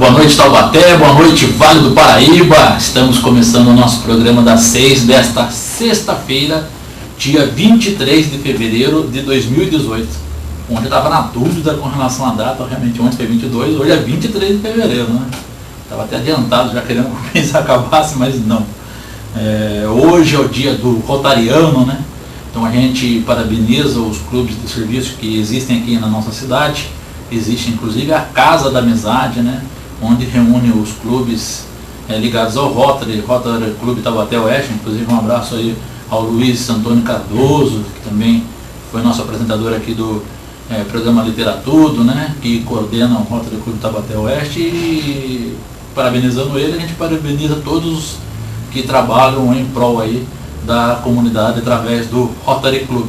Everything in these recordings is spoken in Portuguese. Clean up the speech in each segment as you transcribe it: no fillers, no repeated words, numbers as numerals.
Boa noite, Taubaté, boa noite, Vale do Paraíba. Estamos começando o nosso programa das 6 desta sexta-feira, dia 23 de fevereiro de 2018. Ontem eu estava na dúvida com relação à data, realmente ontem foi 22, hoje é 23 de fevereiro, né? Estava até adiantado, já querendo que o mês acabasse, mas não. Hoje é o dia do Rotariano, né? Então a gente parabeniza os clubes de serviço que existem aqui na nossa cidade. Existe inclusive a Casa da Amizade, né? Onde reúne os clubes ligados ao Rotary Clube Taubaté Oeste. Inclusive um abraço aí ao Luiz Antônio Cardoso, que também foi nosso apresentador aqui do programa Literatudo, né? Que coordena o Rotary Clube Taubaté Oeste. E parabenizando ele, a gente parabeniza todos que trabalham em prol aí da comunidade através do Rotary Club.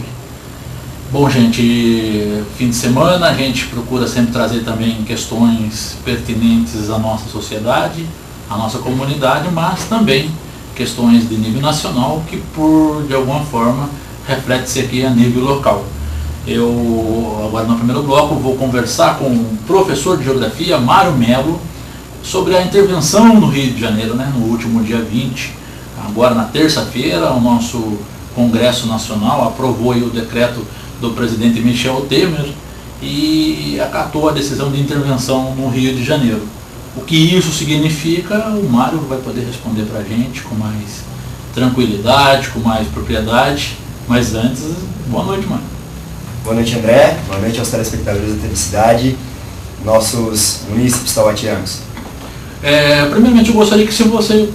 Bom, gente, fim de semana a gente procura sempre trazer também questões pertinentes à nossa sociedade, à nossa comunidade, mas também questões de nível nacional que, de alguma forma, reflete-se aqui a nível local. Eu, agora no primeiro bloco, vou conversar com o professor de Geografia, Mário Melo, sobre a intervenção no Rio de Janeiro, né, no último dia 20. Agora, na terça-feira, o nosso Congresso Nacional aprovou aí o decreto do presidente Michel Temer e acatou a decisão de intervenção no Rio de Janeiro. O que isso significa, o Mário vai poder responder para a gente com mais tranquilidade, com mais propriedade. Mas antes, boa noite, Mário. Boa noite, André. Boa noite aos telespectadores da TV Cidade, nossos munícipes taubatianos. Primeiramente, eu gostaria que se você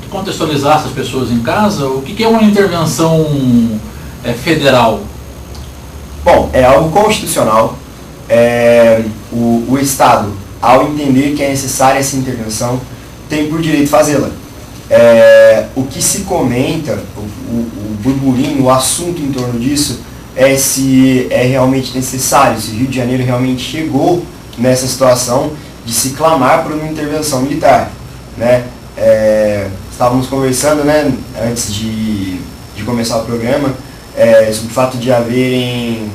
contextualizasse as pessoas em casa, o que é uma intervenção federal? Bom, é algo constitucional. O Estado, ao entender que é necessária essa intervenção, tem por direito fazê-la. O que se comenta, o burburinho, o assunto em torno disso, é se é realmente necessário, se o Rio de Janeiro realmente chegou nessa situação de se clamar por uma intervenção militar, né? Estávamos conversando, né, antes de começar o programa, sobre o fato de haverem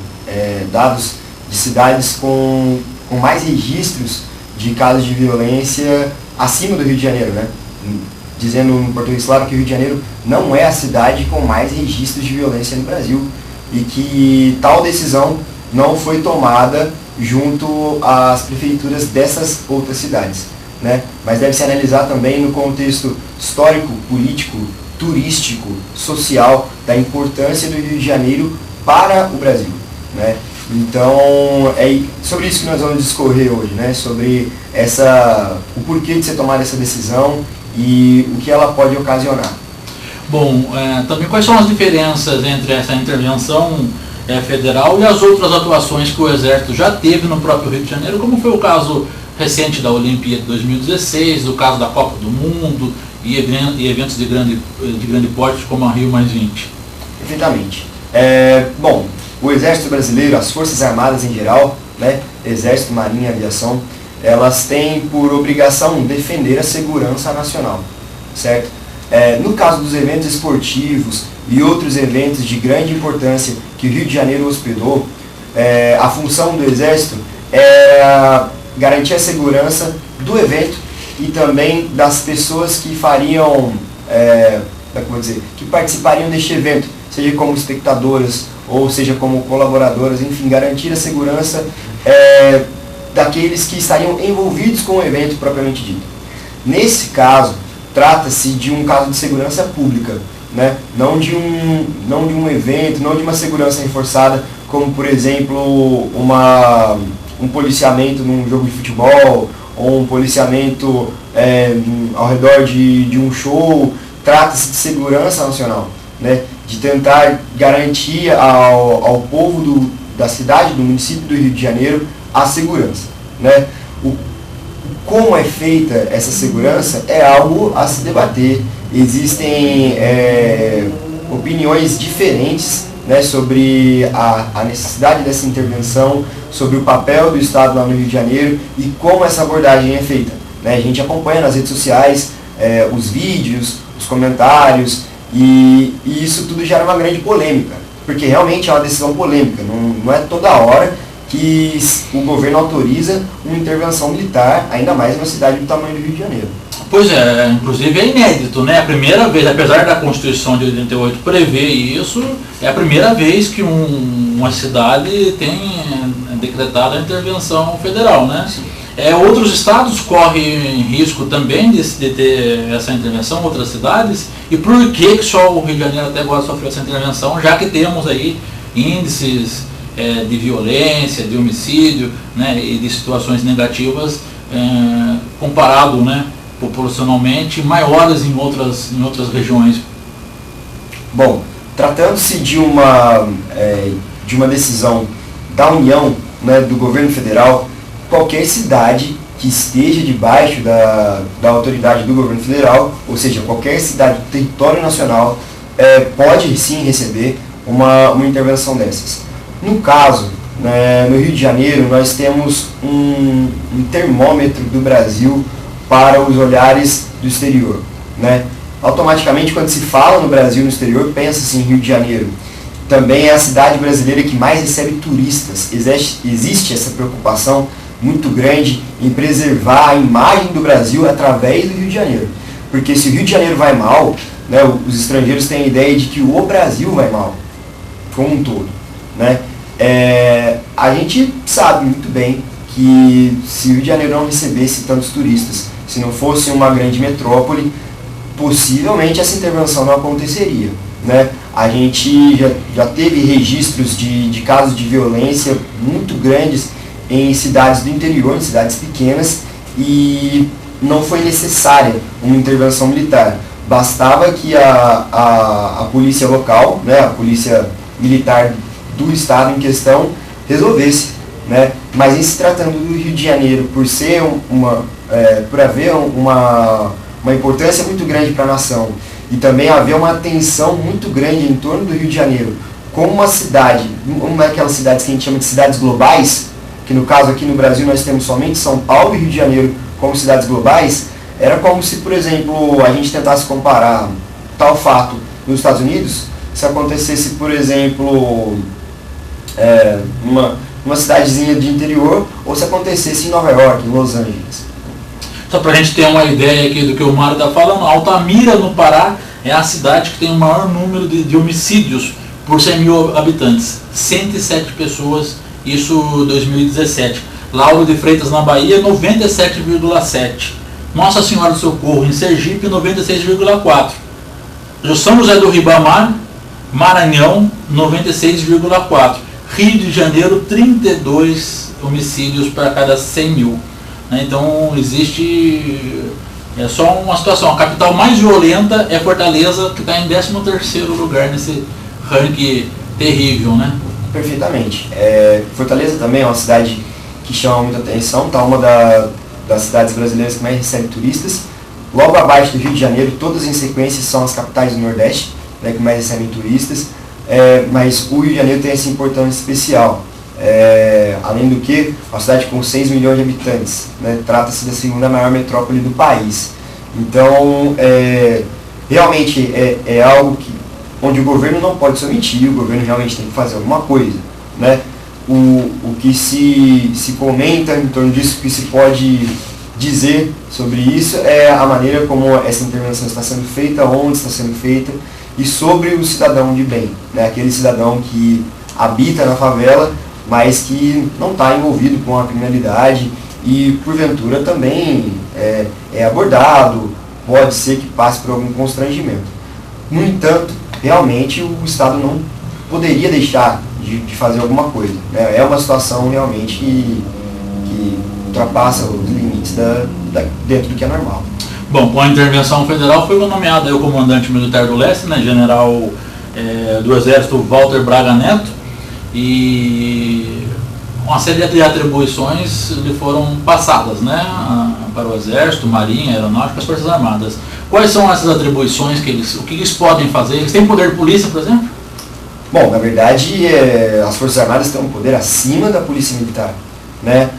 dados de cidades com mais registros de casos de violência acima do Rio de Janeiro, né? Dizendo em português claro que o Rio de Janeiro não é a cidade com mais registros de violência no Brasil e que tal decisão não foi tomada junto às prefeituras dessas outras cidades, né? Mas deve se analisar também no contexto histórico, político, turístico, social, da importância do Rio de Janeiro para o Brasil, né? Então, é sobre isso que nós vamos discorrer hoje, né? Sobre o porquê de ser tomada essa decisão e o que ela pode ocasionar. Bom, também quais são as diferenças entre essa intervenção federal e as outras atuações que o Exército já teve no próprio Rio de Janeiro, como foi o caso recente da Olimpíada de 2016, o caso da Copa do Mundo e eventos de grande porte como a Rio+20? Perfeitamente. Bom, o Exército Brasileiro, as Forças Armadas em geral, né, Exército, Marinha e Aviação, elas têm por obrigação defender a segurança nacional, certo? No caso dos eventos esportivos e outros eventos de grande importância que o Rio de Janeiro hospedou, a função do Exército é garantir a segurança do evento e também das pessoas que que participariam deste evento, seja como espectadoras ou seja como colaboradoras, enfim, garantir a segurança daqueles que estariam envolvidos com o evento propriamente dito. Nesse caso, trata-se de um caso de segurança pública, né? Não de um evento, não de uma segurança reforçada, como por exemplo um policiamento num jogo de futebol, ou um policiamento ao redor de um show. Trata-se de segurança nacional, né? De tentar garantir ao povo da cidade, do município do Rio de Janeiro, a segurança, né? Como é feita essa segurança é algo a se debater. Existem opiniões diferentes, né, sobre a necessidade dessa intervenção, sobre o papel do Estado lá no Rio de Janeiro e como essa abordagem é feita, né? A gente acompanha nas redes sociais os vídeos, os comentários e isso tudo gera uma grande polêmica, porque realmente é uma decisão polêmica, não é toda hora que o governo autoriza uma intervenção militar, ainda mais numa cidade do tamanho do Rio de Janeiro. Pois é, inclusive é inédito, né? A primeira vez, apesar da Constituição de 88 prever isso, é a primeira vez que uma cidade tem decretado a intervenção federal, né? Sim. Outros estados correm risco também de ter essa intervenção, outras cidades, e por que só o Rio de Janeiro até agora sofreu essa intervenção, já que temos aí índices de violência, de homicídio, né, e de situações negativas comparado, né, proporcionalmente maiores em outras regiões. Bom, tratando-se de uma decisão da União, né, do governo federal, qualquer cidade que esteja debaixo da autoridade do governo federal, ou seja, qualquer cidade do território nacional, pode sim receber uma intervenção dessas. No caso, né, no Rio de Janeiro, nós temos um termômetro do Brasil para os olhares do exterior, né? Automaticamente, quando se fala no Brasil no exterior, pensa-se em Rio de Janeiro. Também é a cidade brasileira que mais recebe turistas. Existe essa preocupação muito grande em preservar a imagem do Brasil através do Rio de Janeiro. Porque se o Rio de Janeiro vai mal, né, os estrangeiros têm a ideia de que o Brasil vai mal, como um todo, né? A gente sabe muito bem que se o Rio de Janeiro não recebesse tantos turistas, se não fosse uma grande metrópole, possivelmente essa intervenção não aconteceria, né? A gente já teve registros de casos de violência muito grandes em cidades do interior, em cidades pequenas, e não foi necessária uma intervenção militar. Bastava que a polícia local, né, a polícia militar do estado em questão, resolvesse, né? Mas em se tratando do Rio de Janeiro, por haver uma importância muito grande para a nação e também haver uma atenção muito grande em torno do Rio de Janeiro, como uma cidade, uma daquelas cidades que a gente chama de cidades globais, que no caso aqui no Brasil nós temos somente São Paulo e Rio de Janeiro como cidades globais, era como se, por exemplo, a gente tentasse comparar tal fato nos Estados Unidos, se acontecesse, por exemplo, uma cidadezinha de interior, ou se acontecesse em Nova York, em Los Angeles. Só para a gente ter uma ideia aqui do que o Mário está falando, Altamira, no Pará, é a cidade que tem o maior número de homicídios por 100 mil habitantes. 107 pessoas, isso 2017. Lauro de Freitas, na Bahia, 97,7. Nossa Senhora do Socorro, em Sergipe, 96,4. São José do Ribamar, Maranhão, 96,4. Rio de Janeiro, 32 homicídios para cada 100 mil. Então existe só uma situação. A capital mais violenta é Fortaleza, que está em 13º lugar nesse ranking terrível, né? Perfeitamente. Fortaleza também é uma cidade que chama muita atenção, tá? Uma das cidades brasileiras que mais recebe turistas. Logo abaixo do Rio de Janeiro, todas em sequência são as capitais do Nordeste, né, que mais recebem turistas. Mas o Rio de Janeiro tem essa importância especial. Além do que, uma cidade com 6 milhões de habitantes, né, trata-se da segunda maior metrópole do país. Então, realmente é algo onde o governo não pode se omitir, o governo realmente tem que fazer alguma coisa, né? O que se comenta em torno disso, o que se pode dizer sobre isso é a maneira como essa intervenção está sendo feita, onde está sendo feita, e sobre o cidadão de bem, né? Aquele cidadão que habita na favela, mas que não está envolvido com a criminalidade e, porventura, também é abordado, pode ser que passe por algum constrangimento. No entanto, realmente o Estado não poderia deixar de fazer alguma coisa, né? É uma situação realmente que ultrapassa os limites dentro do que é normal. Bom, com a intervenção federal foi nomeado aí o comandante militar do leste, né, general do Exército Walter Braga Neto, e uma série de atribuições lhe foram passadas, né, para o Exército, Marinha, Aeronáutica e as Forças Armadas. Quais são essas atribuições, o que eles podem fazer? Eles têm poder de polícia, por exemplo? Bom, na verdade, as Forças Armadas têm um poder acima da Polícia Militar, né?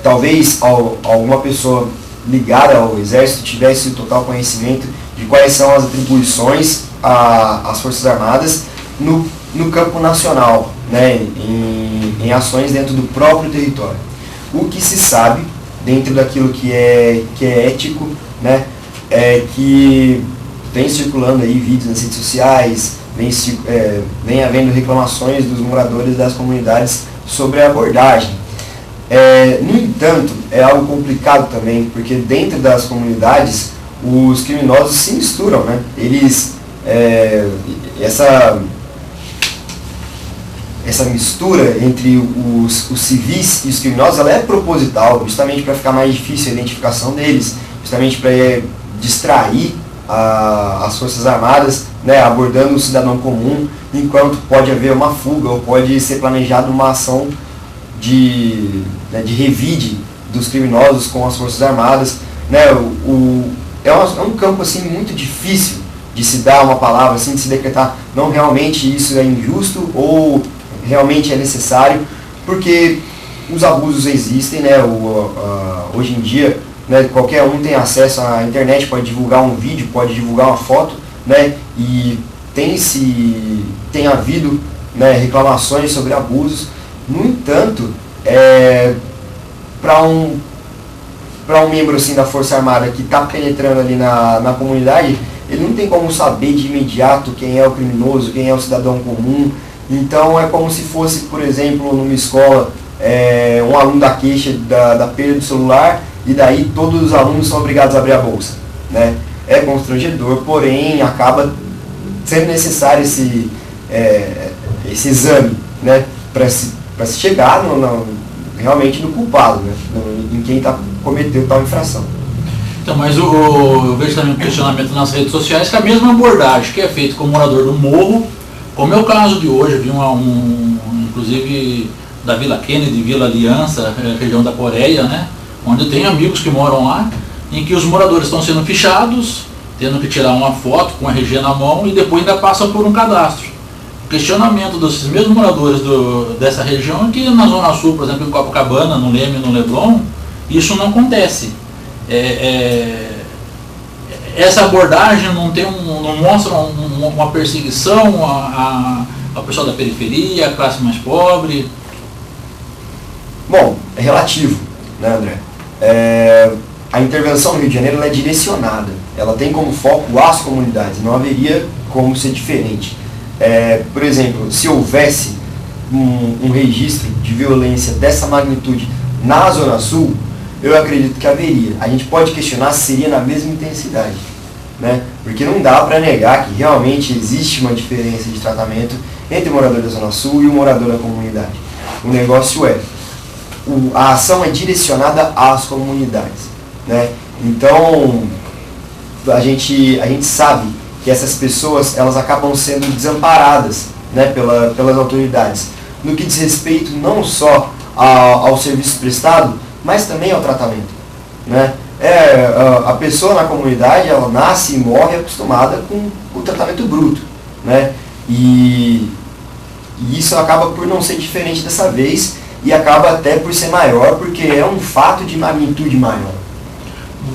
Talvez alguma pessoa ligada ao Exército tivesse total conhecimento de quais são as atribuições às Forças Armadas no campo nacional, né? Em em ações dentro do próprio território. O que se sabe, dentro daquilo que é ético, né, é que vem circulando aí vídeos nas redes sociais, vem havendo reclamações dos moradores das comunidades sobre a abordagem. No entanto, é algo complicado também, porque dentro das comunidades os criminosos se misturam, né? Essa mistura entre os civis e os criminosos, ela é proposital, justamente para ficar mais difícil a identificação deles, justamente para distrair as Forças Armadas, né, abordando o cidadão comum, enquanto pode haver uma fuga ou pode ser planejada uma ação de revide dos criminosos com as Forças Armadas. Né, é um campo assim, muito difícil de se dar uma palavra, assim, de se decretar, não, realmente isso é injusto ou realmente é necessário, porque os abusos existem, né, hoje em dia, né, qualquer um tem acesso à internet, pode divulgar um vídeo, pode divulgar uma foto, né, e tem havido, né, reclamações sobre abusos. No entanto, para um membro assim, da Força Armada que está penetrando ali na comunidade, ele não tem como saber de imediato quem é o criminoso, quem é o cidadão comum. Então é como se fosse, por exemplo, numa escola, um aluno da queixa da perda do celular, e daí todos os alunos são obrigados a abrir a bolsa, né? É constrangedor, porém acaba sendo necessário esse exame, né, para se chegar realmente no culpado, né, em quem cometeu tal infração. Então, mas eu vejo também um questionamento nas redes sociais, que a mesma abordagem que é feita com o morador do morro, como é o caso de hoje, eu vi inclusive da Vila Kennedy, Vila Aliança, região da Coreia, né, onde tem amigos que moram lá, em que os moradores estão sendo fichados, tendo que tirar uma foto com a RG na mão e depois ainda passam por um cadastro. O questionamento desses mesmos moradores dessa região é que na Zona Sul, por exemplo, em Copacabana, no Leme, no Leblon, isso não acontece. Essa abordagem não mostra uma perseguição ao pessoal da periferia, a classe mais pobre? Bom, é relativo, né, André? A intervenção no Rio de Janeiro ela é direcionada, ela tem como foco as comunidades, não haveria como ser diferente. Por exemplo, se houvesse um registro de violência dessa magnitude na Zona Sul, eu acredito que haveria. A gente pode questionar se seria na mesma intensidade, né? Porque não dá para negar que realmente existe uma diferença de tratamento entre o morador da Zona Sul e o morador da comunidade. O negócio a ação é direcionada às comunidades, né? Então, a gente sabe que essas pessoas elas acabam sendo desamparadas, né, pelas autoridades, no que diz respeito não só ao serviço prestado, mas também ao tratamento, né? A pessoa na comunidade, ela nasce e morre acostumada com o tratamento bruto, né? E isso acaba por não ser diferente dessa vez, e acaba até por ser maior, porque é um fato de magnitude maior.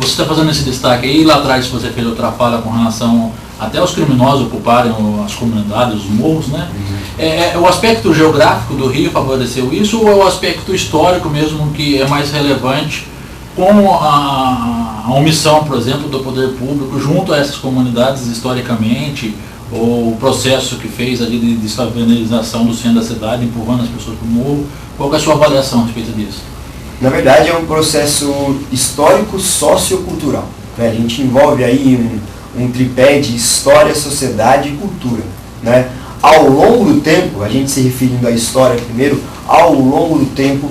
Você está fazendo esse destaque aí, lá atrás você fez outra fala com relação até os criminosos ocuparem as comunidades, os morros, né? O aspecto geográfico do Rio favoreceu isso, ou é o aspecto histórico mesmo que é mais relevante com a omissão, por exemplo, do poder público junto a essas comunidades historicamente, ou o processo que fez ali de estabilização do centro da cidade, empurrando as pessoas para o morro? Qual é a sua avaliação a respeito disso? Na verdade é um processo histórico sociocultural, né? A gente envolve aí um tripé de história, sociedade e cultura, né? Ao longo do tempo, a gente se referindo à história primeiro, ao longo do tempo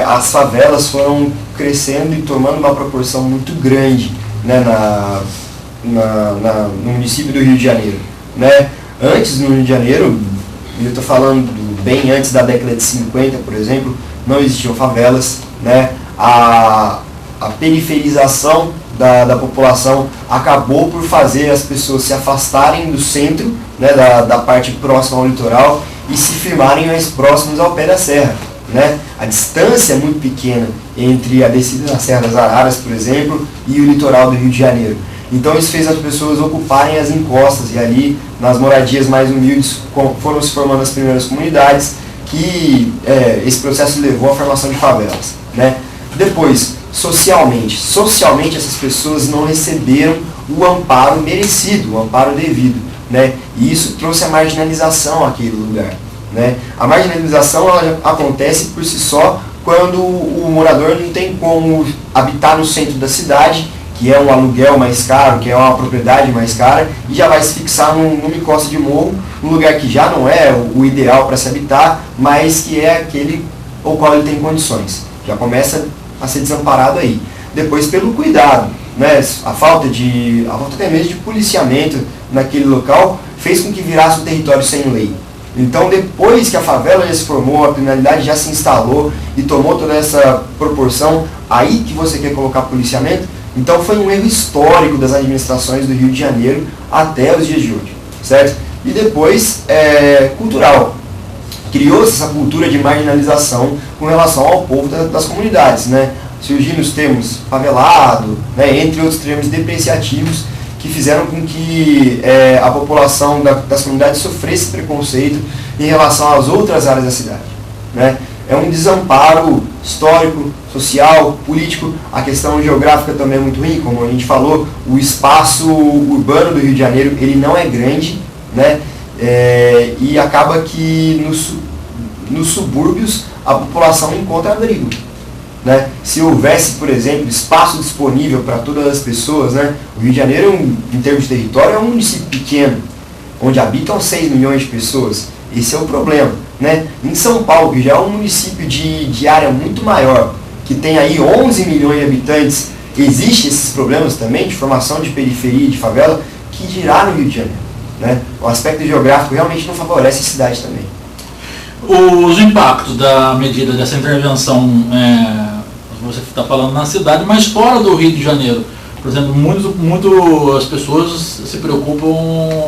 as favelas foram crescendo e tomando uma proporção muito grande, né, no município do Rio de Janeiro, né? Antes, no Rio de Janeiro, eu estou falando bem antes da década de 50, por exemplo, não existiam favelas, né? A periferização da população acabou por fazer as pessoas se afastarem do centro, né, da parte próxima ao litoral, e se firmarem mais próximos ao pé da serra, né? A distância é muito pequena entre a descida da Serra das Araras, por exemplo, e o litoral do Rio de Janeiro. Então isso fez as pessoas ocuparem as encostas, e ali nas moradias mais humildes foram se formando as primeiras comunidades, que esse processo levou à formação de favelas, né? Depois, socialmente essas pessoas não receberam o amparo merecido, o amparo devido, né? E isso trouxe a marginalização àquele lugar, né? A marginalização ela acontece por si só quando o morador não tem como habitar no centro da cidade, que é um aluguel mais caro, que é uma propriedade mais cara, e já vai se fixar numa encosta de morro, um lugar que já não é o ideal para se habitar, mas que é aquele ao qual ele tem condições. Já começa a ser desamparado aí. Depois pelo cuidado, né? A falta até mesmo de policiamento naquele local fez com que virasse um território sem lei. Então, depois que a favela já se formou, a criminalidade já se instalou e tomou toda essa proporção, aí que você quer colocar policiamento. Então, foi um erro histórico das administrações do Rio de Janeiro até os dias de hoje, certo? E depois, cultural. Criou-se essa cultura de marginalização com relação ao povo das comunidades, né? Surgindo os termos favelado, né? Entre outros termos depreciativos, que fizeram com que a população das comunidades sofresse preconceito em relação às outras áreas da cidade, né? É um desamparo histórico, social, político. A questão geográfica também é muito ruim, como a gente falou, o espaço urbano do Rio de Janeiro ele não é grande, né? E acaba que nos subúrbios a população encontra abrigo, né? Se houvesse, por exemplo, espaço disponível para todas as pessoas, né? O Rio de Janeiro, em termos de território, é um município pequeno, onde habitam 6 milhões de pessoas. Esse é o problema, né? Em São Paulo, que já é um município de área muito maior, que tem aí 11 milhões de habitantes, existem esses problemas também de formação de periferia e de favela, que dirá no Rio de Janeiro, né? O aspecto geográfico realmente não favorece a cidade também. Os impactos da medida dessa intervenção, você está falando na cidade, mas fora do Rio de Janeiro. Por exemplo, as pessoas se preocupam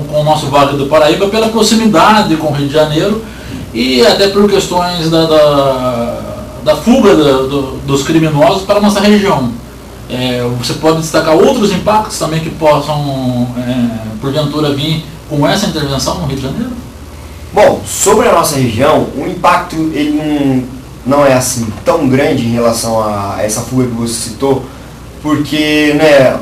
com o nosso Vale do Paraíba pela proximidade com o Rio de Janeiro e até por questões da fuga dos criminosos para a nossa região. Você pode destacar outros impactos também que possam, porventura, vir com essa intervenção no Rio de Janeiro? Bom, sobre a nossa região, o impacto ele não é assim tão grande em relação a essa fuga que você citou, porque, né,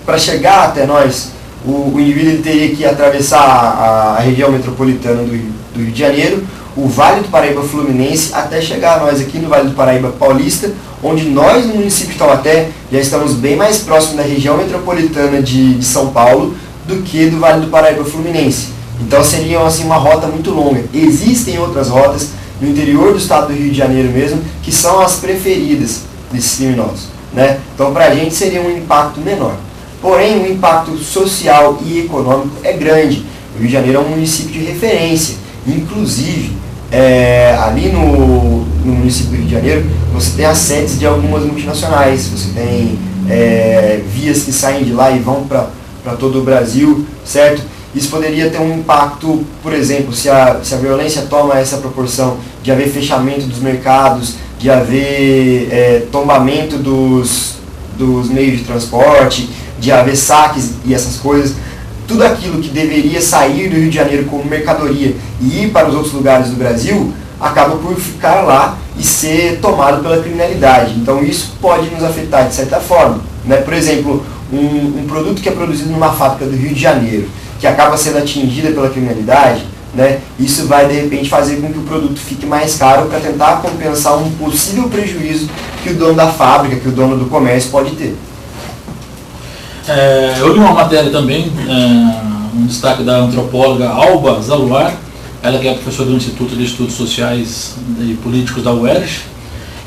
para chegar até nós, o indivíduo ele teria que atravessar a região metropolitana do Rio de Janeiro, o Vale do Paraíba Fluminense, até chegar a nós aqui no Vale do Paraíba Paulista, onde nós no município de Taubaté já estamos bem mais próximos da região metropolitana de São Paulo do que do Vale do Paraíba Fluminense. Então seria assim, uma rota muito longa. Existem outras rotas no interior do estado do Rio de Janeiro mesmo, que são as preferidas desses criminosos, né? Então para a gente seria um impacto menor. Porém, o impacto social e econômico é grande. O Rio de Janeiro é um município de referência. Inclusive, ali no município do Rio de Janeiro, você tem as sedes de algumas multinacionais, você tem vias que saem de lá e vão para todo o Brasil, certo? Isso poderia ter um impacto, por exemplo, se a violência toma essa proporção de haver fechamento dos mercados, de haver tombamento dos meios de transporte, de haver saques e essas coisas, tudo aquilo que deveria sair do Rio de Janeiro como mercadoria e ir para os outros lugares do Brasil, acaba por ficar lá e ser tomado pela criminalidade. Então isso pode nos afetar de certa forma, né? Por exemplo, um produto que é produzido numa fábrica do Rio de Janeiro, que acaba sendo atingida pela criminalidade, né? Isso vai de repente fazer com que o produto fique mais caro para tentar compensar um possível prejuízo que o dono da fábrica, que o dono do comércio pode ter. Eu li uma matéria também, um destaque da antropóloga Alba Zaluar, ela que é professora do Instituto de Estudos Sociais e Políticos da UERJ.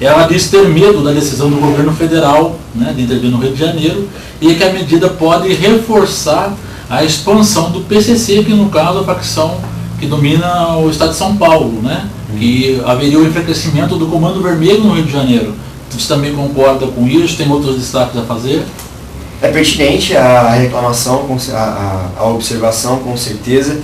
Ela diz ter medo da decisão do governo federal, né, de intervir no Rio de Janeiro, e que a medida pode reforçar a expansão do PCC, que no caso é a facção que domina o estado de São Paulo, né? Que haveria o enfraquecimento do Comando Vermelho no Rio de Janeiro. Você também concorda com isso? Tem outros destaques a fazer? É pertinente a reclamação, a observação, com certeza,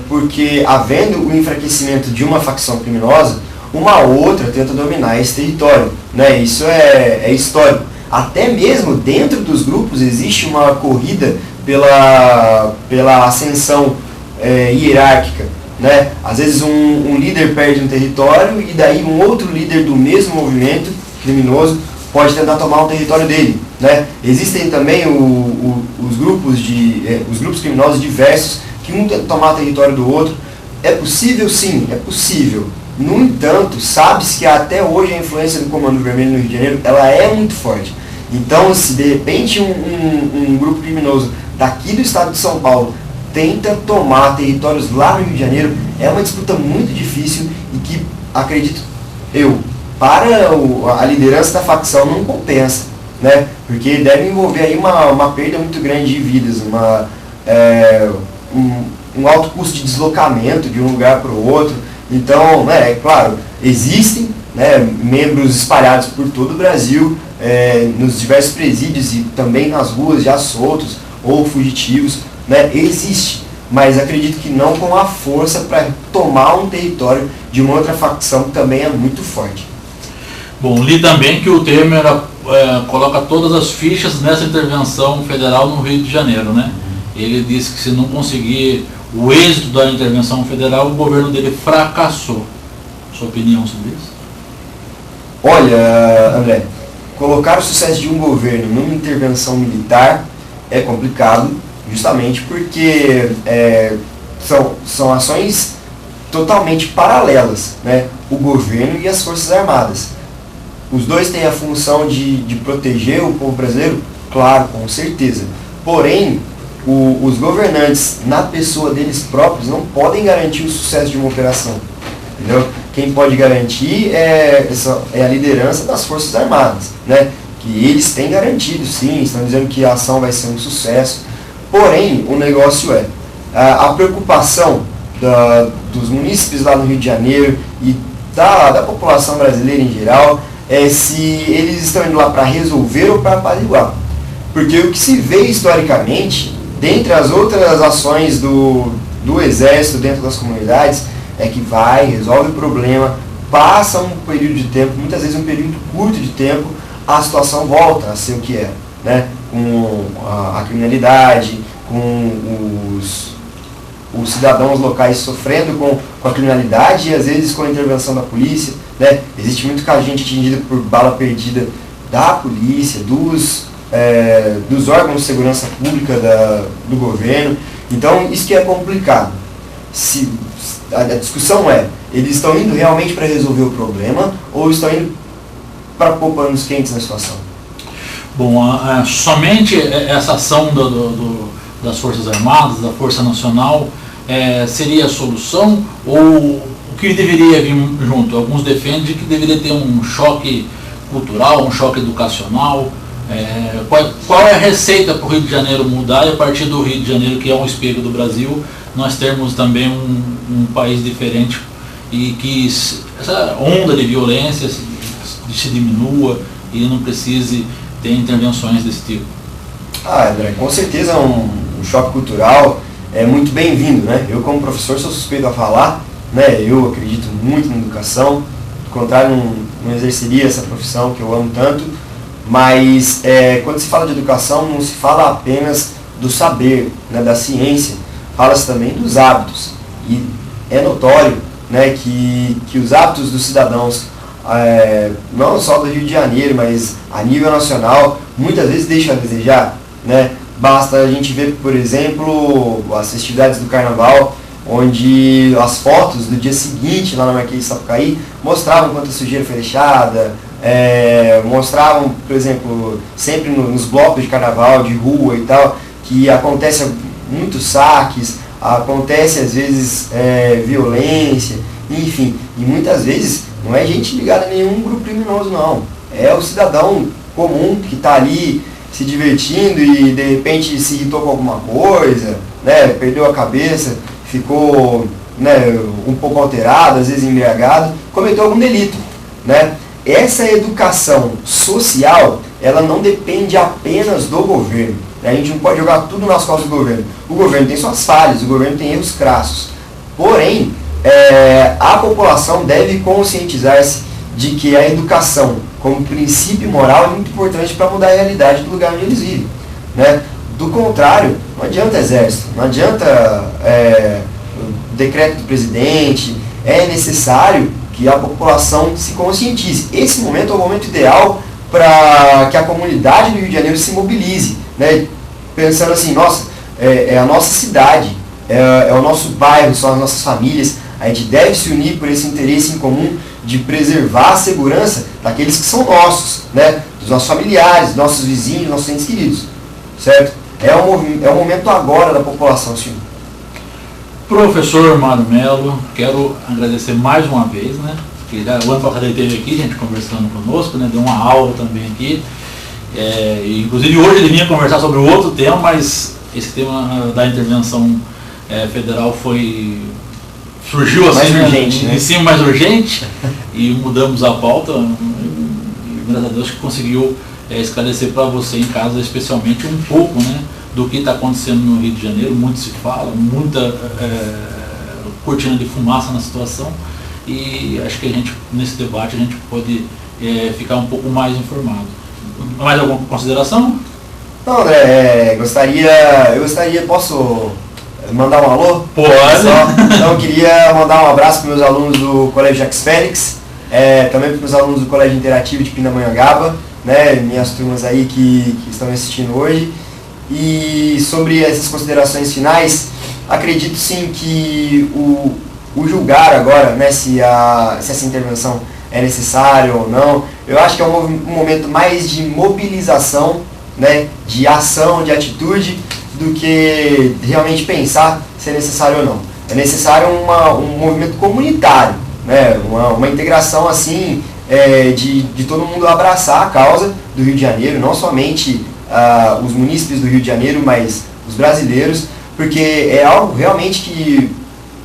porque havendo o enfraquecimento de uma facção criminosa, uma outra tenta dominar esse território, né? Isso é histórico. Até mesmo dentro dos grupos existe uma corrida pela ascensão hierárquica, né? Às vezes um líder perde um território e daí um outro líder do mesmo movimento criminoso pode tentar tomar o território dele, né? Existem também os grupos criminosos diversos que um tenta tomar o território do outro. É possível? Sim, é possível. No entanto, sabe-se que até hoje a influência do Comando Vermelho no Rio de Janeiro ela é muito forte. Então, se de repente um grupo criminoso daqui do estado de São Paulo tenta tomar territórios lá no Rio de Janeiro, é uma disputa muito difícil e que, acredito eu, para a liderança da facção não compensa, né? Porque deve envolver aí uma perda muito grande de vidas, um alto custo de deslocamento de um lugar para o outro. Então, é claro, existem, né, membros espalhados por todo o Brasil, nos diversos presídios e também nas ruas já soltos ou fugitivos, né, existe, mas acredito que não com a força para tomar um território de uma outra facção que também é muito forte. Bom, li também que o Temer coloca todas as fichas nessa intervenção federal no Rio de Janeiro, né? Ele disse que se não conseguir o êxito da intervenção federal, o governo dele fracassou. Sua opinião sobre isso? Olha, André, colocar o sucesso de um governo numa intervenção militar é complicado, justamente porque são ações totalmente paralelas, né? O governo e as Forças Armadas. Os dois têm a função de proteger o povo brasileiro? Claro, com certeza. Porém, os governantes, na pessoa deles próprios, não podem garantir o sucesso de uma operação. Entendeu? Quem pode garantir é a liderança das Forças Armadas, né? Que eles têm garantido, sim, estão dizendo que a ação vai ser um sucesso. Porém, o negócio a preocupação dos munícipes lá no Rio de Janeiro e da população brasileira em geral é se eles estão indo lá para resolver ou para apaziguar. Porque o que se vê historicamente, dentre as outras ações do Exército dentro das comunidades, é que resolve o problema, passa um período de tempo, muitas vezes um período curto de tempo, a situação volta a ser o que é, né? Com a criminalidade, com os cidadãos locais sofrendo com a criminalidade e às vezes com a intervenção da polícia, né? Existe muito caso de gente atingida por bala perdida da polícia, dos órgãos de segurança pública do governo. Então isso que é complicado. A discussão eles estão indo realmente para resolver o problema ou estão indo para pôr panos quentes na situação? Bom, somente essa ação das Forças Armadas, da Força Nacional, seria a solução, ou o que deveria vir junto? Alguns defendem que deveria ter um choque cultural, um choque educacional. Qual é a receita para o Rio de Janeiro mudar e a partir do Rio de Janeiro, que é um espelho do Brasil, nós termos também um país diferente e que essa onda de violência se diminua e não precise ter intervenções desse tipo? André, com certeza um choque cultural é muito bem-vindo, né? Eu como professor sou suspeito a falar, né? Eu acredito muito na educação, do contrário não exerceria essa profissão que eu amo tanto, mas quando se fala de educação não se fala apenas do saber, né, da ciência, fala-se também dos hábitos, e é notório, né, que os hábitos dos cidadãos, não só do Rio de Janeiro, mas a nível nacional, muitas vezes deixam a desejar, né? Basta a gente ver, por exemplo, as festividades do Carnaval, onde as fotos do dia seguinte lá na Marquês de Sapucaí mostravam quanta sujeira foi deixada, mostravam, por exemplo, sempre nos blocos de carnaval, de rua e tal, que acontece muitos saques, acontece às vezes violência, enfim, e muitas vezes não é gente ligada a nenhum grupo criminoso não, é o cidadão comum que está ali se divertindo e de repente se irritou com alguma coisa, né, perdeu a cabeça, ficou, né, um pouco alterado, às vezes embriagado, cometeu algum delito, né? Essa educação social, ela não depende apenas do governo, né? A gente não pode jogar tudo nas costas do governo. O governo tem suas falhas, o governo tem erros crassos. Porém, a população deve conscientizar-se de que a educação, como princípio moral, é muito importante para mudar a realidade do lugar onde eles vivem, né? Do contrário, não adianta exército, não adianta decreto do presidente, é necessário que a população se conscientize. Esse momento é o momento ideal para que a comunidade do Rio de Janeiro se mobilize, né? Pensando assim, nossa, é a nossa cidade, é o nosso bairro, são as nossas famílias, a gente deve se unir por esse interesse em comum de preservar a segurança daqueles que são nossos, né? Dos nossos familiares, nossos vizinhos, nossos entes queridos, certo? É o momento agora da população, senhor. Professor Mário Melo, quero agradecer mais uma vez, né? Porque o ano passado ele esteve aqui, gente conversando conosco, né? Deu uma aula também aqui. Inclusive hoje ele vinha conversar sobre outro tema, mas esse tema da intervenção federal surgiu assim, mais urgente, em cima mais urgente, e mudamos a pauta, e graças a Deus que conseguiu esclarecer para você em casa, especialmente um pouco, né, do que está acontecendo no Rio de Janeiro. Muito se fala, muita cortina de fumaça na situação, e acho que nesse debate a gente pode ficar um pouco mais informado. Mais alguma consideração? Não, André, eu gostaria, posso mandar um alô? Pode. Então eu queria mandar um abraço para meus alunos do Colégio Jacques Félix, também para meus alunos do Colégio Interativo de Pindamonhangaba, né, minhas turmas aí que estão assistindo hoje. E sobre essas considerações finais, acredito sim que o julgar agora, né, se essa intervenção é necessária ou não, eu acho que é um momento mais de mobilização, né, de ação, de atitude, do que realmente pensar se é necessário ou não. É necessário um movimento comunitário, né, uma integração assim, de todo mundo abraçar a causa do Rio de Janeiro, não somente os munícipes do Rio de Janeiro, mas os brasileiros, porque é algo realmente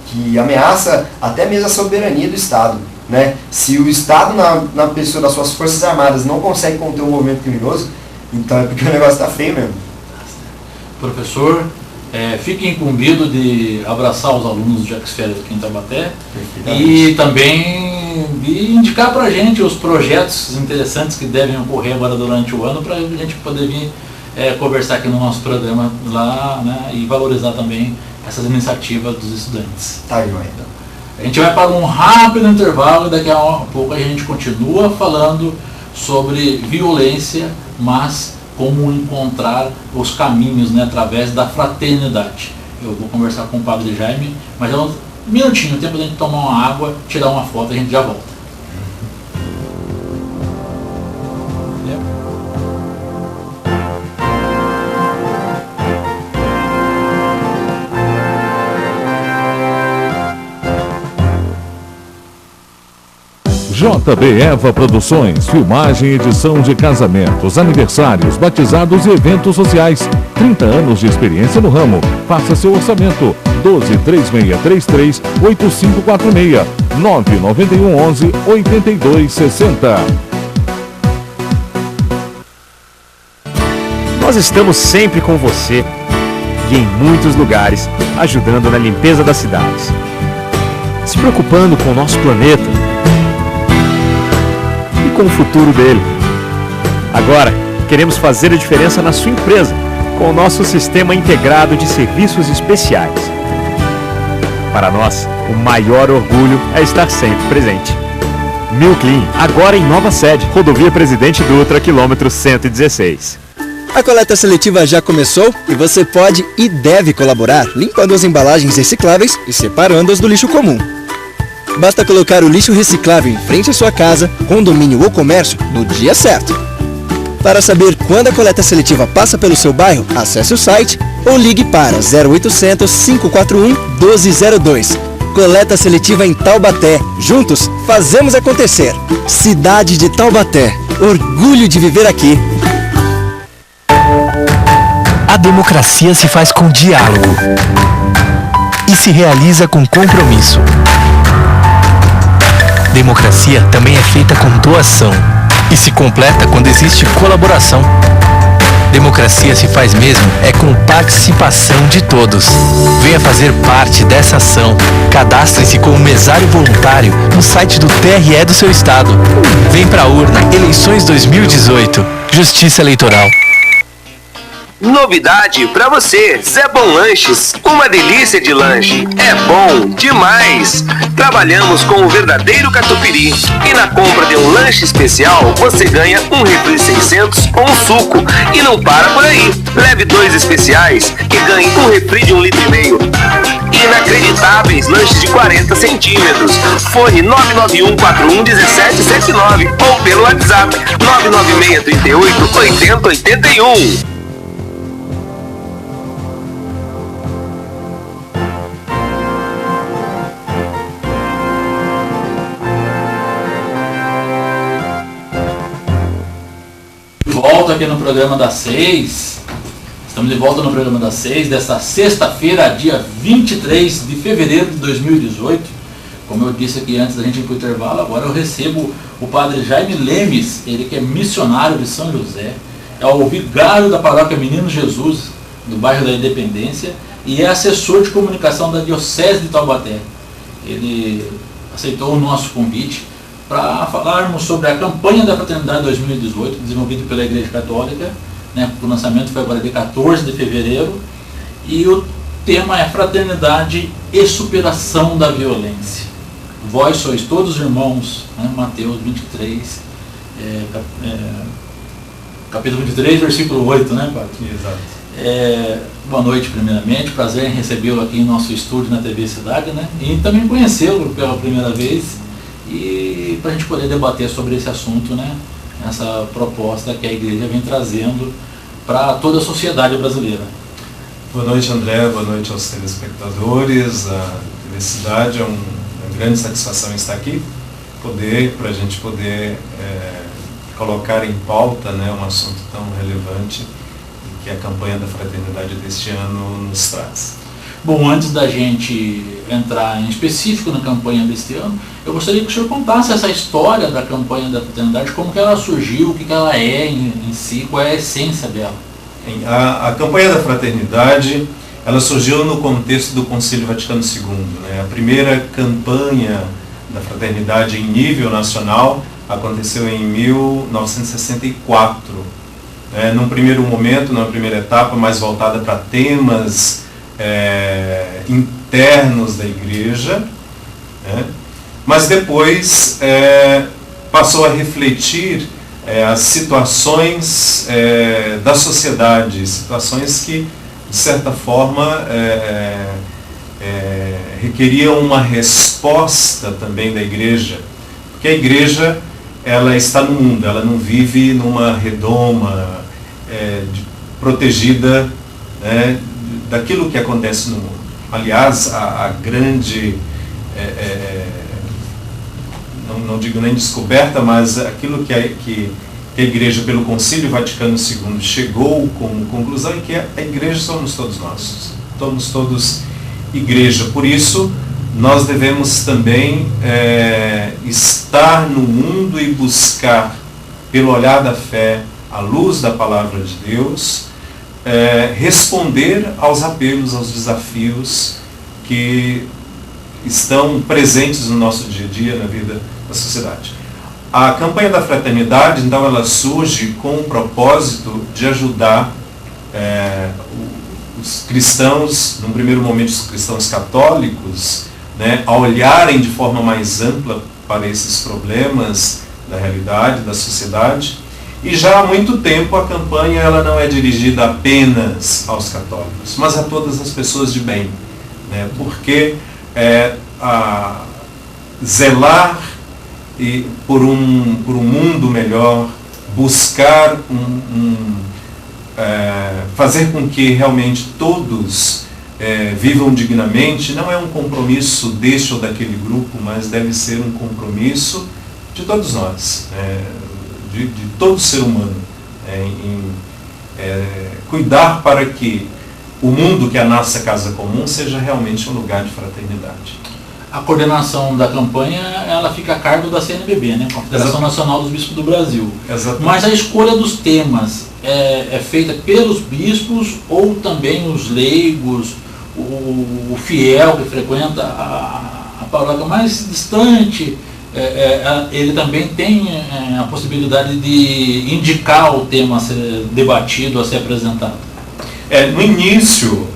que ameaça até mesmo a soberania do Estado, né? Se o Estado, na pessoa das suas Forças Armadas, não consegue conter um movimento criminoso, então é porque o negócio está feio mesmo. Professor, fique incumbido de abraçar os alunos do Jacques Félix aqui em Taubaté e também de indicar para a gente os projetos interessantes que devem ocorrer agora durante o ano, para a gente poder vir conversar aqui no nosso programa lá, né, e valorizar também essas iniciativas dos estudantes. Tá, joia. A gente vai para um rápido intervalo e daqui a pouco a gente continua falando sobre violência, mas como encontrar os caminhos, né, através da fraternidade. Eu vou conversar com o Padre Jaime, mas é um minutinho, tempo da gente tomar uma água, tirar uma foto e a gente já volta. JB Eva Produções, filmagem e edição de casamentos, aniversários, batizados e eventos sociais. 30 anos de experiência no ramo. Faça seu orçamento. 12-3633-8546. 99111-8260. Nós estamos sempre com você e em muitos lugares, ajudando na limpeza das cidades. Se preocupando com o nosso planeta com o futuro dele. Agora, queremos fazer a diferença na sua empresa, com o nosso sistema integrado de serviços especiais. Para nós, o maior orgulho é estar sempre presente. Milclean, agora em nova sede, Rodovia Presidente Dutra, quilômetro 116. A coleta seletiva já começou e você pode e deve colaborar limpando as embalagens recicláveis e separando-as do lixo comum. Basta colocar o lixo reciclável em frente à sua casa, condomínio ou comércio no dia certo. Para saber quando a coleta seletiva passa pelo seu bairro, acesse o site ou ligue para 0800 541 1202. Coleta seletiva em Taubaté. Juntos, fazemos acontecer. Cidade de Taubaté. Orgulho de viver aqui. A democracia se faz com diálogo e se realiza com compromisso. Democracia também é feita com doação e se completa quando existe colaboração. Democracia se faz mesmo com participação de todos. Venha fazer parte dessa ação. Cadastre-se como mesário voluntário no site do TRE do seu estado. Vem pra urna. Eleições 2018. Justiça Eleitoral. Novidade pra você, Zé Bom Lanches, uma delícia de lanche, é bom demais. Trabalhamos com o verdadeiro catupiry e na compra de um lanche especial você ganha um refri 600 ou um suco. E não para por aí, leve 2 especiais e ganhe um refri de 1,5 litro. Inacreditáveis lanches de 40 centímetros. Fone 991411779 ou pelo WhatsApp 996388081. Volta aqui no programa das 6. Estamos de volta no programa das 6 desta sexta-feira, dia 23 de fevereiro de 2018. Como eu disse aqui antes da gente ir para o intervalo, agora eu recebo o padre Jaime Lemes, ele que é missionário de São José, é o vigário da paróquia Menino Jesus, do bairro da Independência, e é assessor de comunicação da Diocese de Taubaté. Ele aceitou o nosso convite para falarmos sobre a campanha da Fraternidade 2018, desenvolvida pela Igreja Católica, né? O lançamento foi agora dia 14 de fevereiro, e o tema é Fraternidade e Superação da Violência. Vós sois todos irmãos, né? Mateus 23, capítulo 23, versículo 8, né, Padre? Exato. Boa noite, primeiramente, prazer em recebê-lo aqui em nosso estúdio na TV Cidade, né? E também conhecê-lo pela primeira vez, e para a gente poder debater sobre esse assunto, né? Essa proposta que a Igreja vem trazendo para toda a sociedade brasileira. Boa noite, André, boa noite aos telespectadores da TV Cidade. É uma grande satisfação estar aqui, para a gente poder colocar em pauta, né, um assunto tão relevante que a campanha da Fraternidade deste ano nos traz. Bom, antes da gente entrar em específico na campanha deste ano, eu gostaria que o senhor contasse essa história da campanha da Fraternidade, como que ela surgiu, o que ela é em si, qual é a essência dela. A campanha da Fraternidade, ela surgiu no contexto do Concílio Vaticano II, né? A primeira campanha da Fraternidade em nível nacional aconteceu em 1964, num primeiro momento, numa primeira etapa, mais voltada para temas internos da Igreja, né? Mas depois passou a refletir as situações da sociedade, situações que, de certa forma, requeriam uma resposta também da Igreja, porque a Igreja, ela está no mundo, ela não vive numa redoma protegida, né, daquilo que acontece no mundo. Aliás, a grande, não digo nem descoberta, mas aquilo que a Igreja, pelo Concílio Vaticano II, chegou como conclusão é que a Igreja somos todos nós, somos todos Igreja. Por isso, nós devemos também estar no mundo e buscar, pelo olhar da fé, à luz da Palavra de Deus, responder aos apelos, aos desafios que estão presentes no nosso dia a dia, na vida da sociedade. A campanha da Fraternidade, então, ela surge com o propósito de ajudar os cristãos, num primeiro momento os cristãos católicos, né, a olharem de forma mais ampla para esses problemas da realidade, da sociedade. E já há muito tempo a campanha ela não é dirigida apenas aos católicos, mas a todas as pessoas de bem, né? Porque zelar por um mundo melhor, buscar fazer com que realmente todos vivam dignamente, não é um compromisso deste ou daquele grupo, mas deve ser um compromisso de todos nós, de todo ser humano, em cuidar para que o mundo, que é a nossa casa comum, seja realmente um lugar de fraternidade. A coordenação da campanha, ela fica a cargo da CNBB, né? Confederação Nacional dos Bispos do Brasil. Exatamente. Mas a escolha dos temas é feita pelos bispos ou também os leigos, o fiel que frequenta a paróquia mais distante, ele também tem a possibilidade de indicar o tema a ser debatido, a ser apresentado? No início,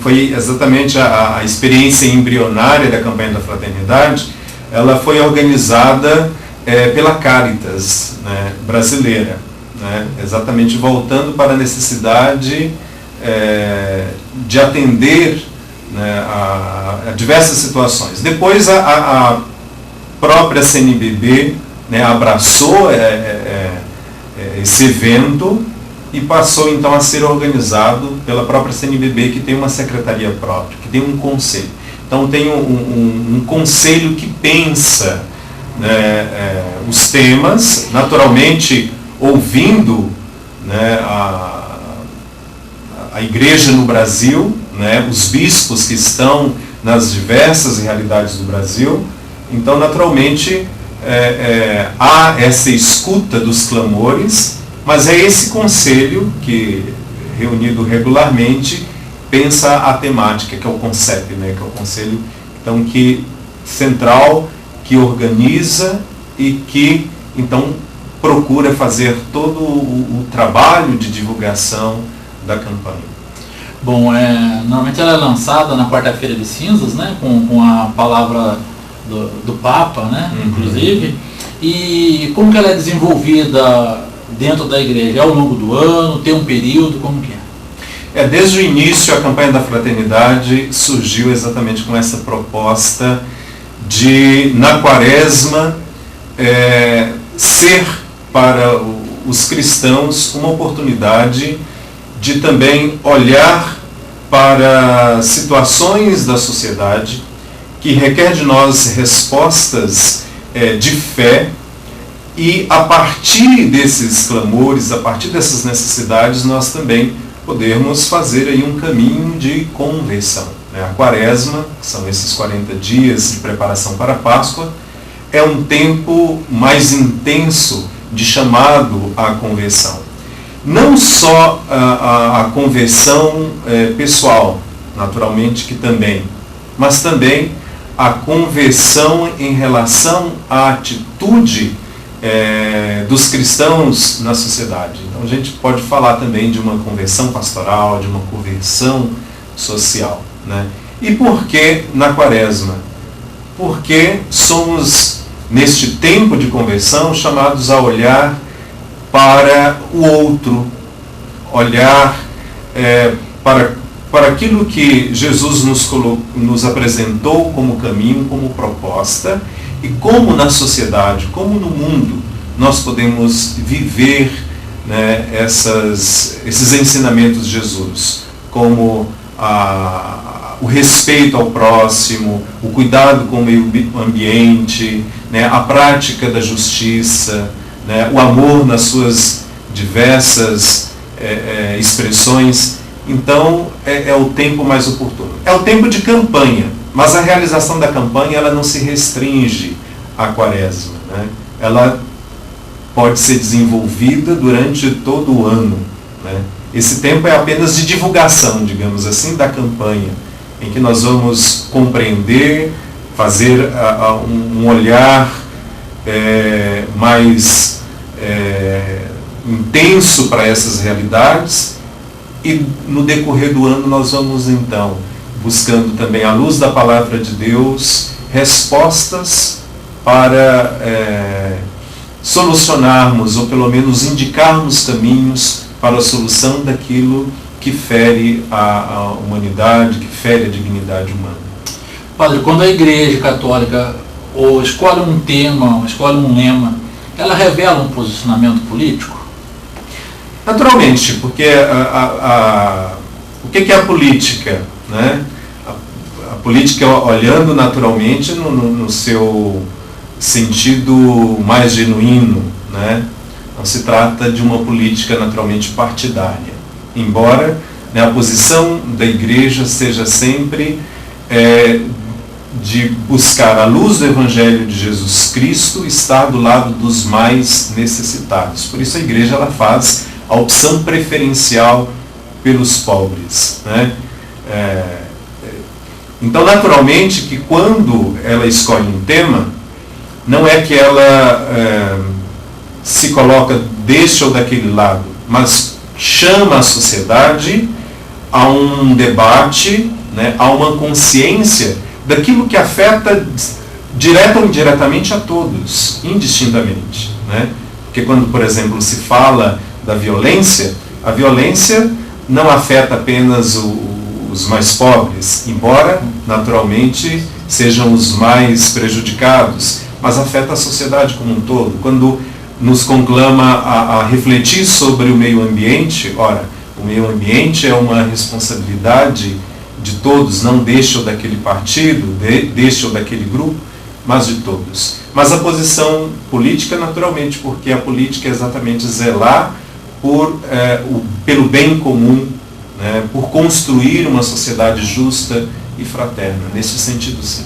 foi exatamente a experiência embrionária da campanha da fraternidade. Ela foi organizada pela Caritas, né, brasileira, né, exatamente voltando para a necessidade de atender, né, a diversas situações. Depois a própria CNBB, né, abraçou esse evento e passou então a ser organizado pela própria CNBB, que tem uma secretaria própria, que tem um conselho. Então tem um conselho que pensa, né, os temas, naturalmente ouvindo, né, a igreja no Brasil, né, os bispos que estão nas diversas realidades do Brasil. Então, naturalmente, há essa escuta dos clamores, mas é esse conselho que, reunido regularmente, pensa a temática, que é o CONCEP, né, que é o conselho então, central, que organiza e que, então, procura fazer todo o trabalho de divulgação da campanha. Bom, normalmente ela é lançada na quarta-feira de cinzas, né, com a palavra do Papa, né, inclusive. E como que ela é desenvolvida dentro da igreja? É ao longo do ano? Tem um período? Como que é? Desde o início, a campanha da fraternidade surgiu exatamente com essa proposta de, na quaresma, ser para os cristãos uma oportunidade de também olhar para situações da sociedade que requer de nós respostas de fé, e a partir desses clamores, a partir dessas necessidades, nós também podermos fazer aí um caminho de conversão. A quaresma, que são esses 40 dias de preparação para a Páscoa, é um tempo mais intenso de chamado à conversão. Não só a conversão pessoal, naturalmente que também, mas também a conversão em relação à atitude dos cristãos na sociedade. Então a gente pode falar também de uma conversão pastoral, de uma conversão social, né? E por que na quaresma? Porque somos, neste tempo de conversão, chamados a olhar para o outro, olhar para aquilo que Jesus nos apresentou como caminho, como proposta, e como na sociedade, como no mundo, nós podemos viver, né, esses ensinamentos de Jesus, como o respeito ao próximo, o cuidado com o meio ambiente, né, a prática da justiça, né, o amor nas suas diversas expressões. Então é o tempo mais oportuno. É o tempo de campanha, mas a realização da campanha ela não se restringe à quaresma, né? Ela pode ser desenvolvida durante todo o ano, né? Esse tempo é apenas de divulgação, digamos assim, da campanha, em que nós vamos compreender, fazer um olhar mais intenso para essas realidades, e no decorrer do ano nós vamos então buscando também, à luz da palavra de Deus, respostas para solucionarmos, ou pelo menos indicarmos caminhos para a solução daquilo que fere a humanidade, que fere a dignidade humana. Padre, quando a Igreja Católica escolhe um tema, escolhe um lema, ela revela um posicionamento político? Naturalmente, porque o que é a política, né? A política, olhando naturalmente no seu sentido mais genuíno, né? Não se trata de uma política naturalmente partidária, embora, né, a posição da Igreja seja sempre de buscar, à luz do Evangelho de Jesus Cristo, estar do lado dos mais necessitados. Por isso a Igreja ela faz a opção preferencial pelos pobres, né? Então, naturalmente, que quando ela escolhe um tema, não é que ela se coloca deste ou daquele lado, mas chama a sociedade a um debate, né, a uma consciência daquilo que afeta direta ou indiretamente a todos, indistintamente, né? Porque quando, por exemplo, se fala da violência, a violência não afeta apenas os mais pobres, embora naturalmente sejam os mais prejudicados, mas afeta a sociedade como um todo. Quando nos conclama a refletir sobre o meio ambiente, ora, o meio ambiente é uma responsabilidade de todos, não deste ou daquele partido, deste ou daquele grupo, mas de todos. Mas a posição política, naturalmente, porque a política é exatamente zelar pelo bem comum, né, por construir uma sociedade justa e fraterna. Nesse sentido, sim.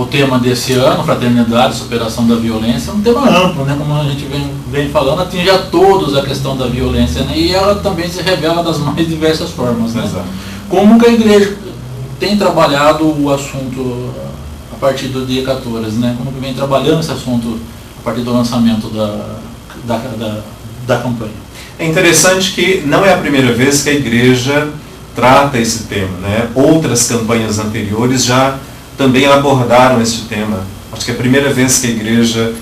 O tema desse ano, fraternidade, superação da violência, é um tema amplo, né? Como a gente vem falando, atinge a todos a questão da violência, né? E ela também se revela das mais diversas formas, né? Exato. Como que a igreja tem trabalhado o assunto a partir do dia 14, né? Como que vem trabalhando esse assunto a partir do lançamento da campanha? É interessante que não é a primeira vez que a igreja trata esse tema, né? Outras campanhas anteriores já também abordaram este tema. Acho que a primeira vez que a igreja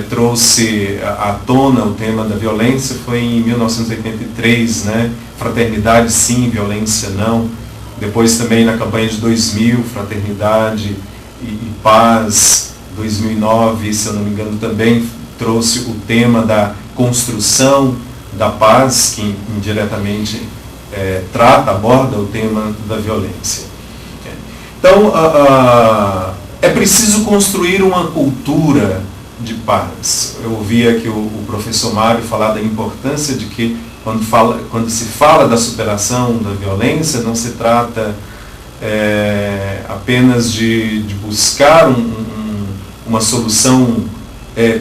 trouxe à tona o tema da violência foi em 1983, né? Fraternidade sim, violência não. Depois também na campanha de 2000, fraternidade e paz. 2009, se eu não me engano, também trouxe o tema da construção da paz, que indiretamente aborda o tema da violência. Então, é preciso construir uma cultura de paz. Eu ouvi aqui o professor Mário falar da importância de que, quando se fala da superação da violência, não se trata apenas de buscar uma solução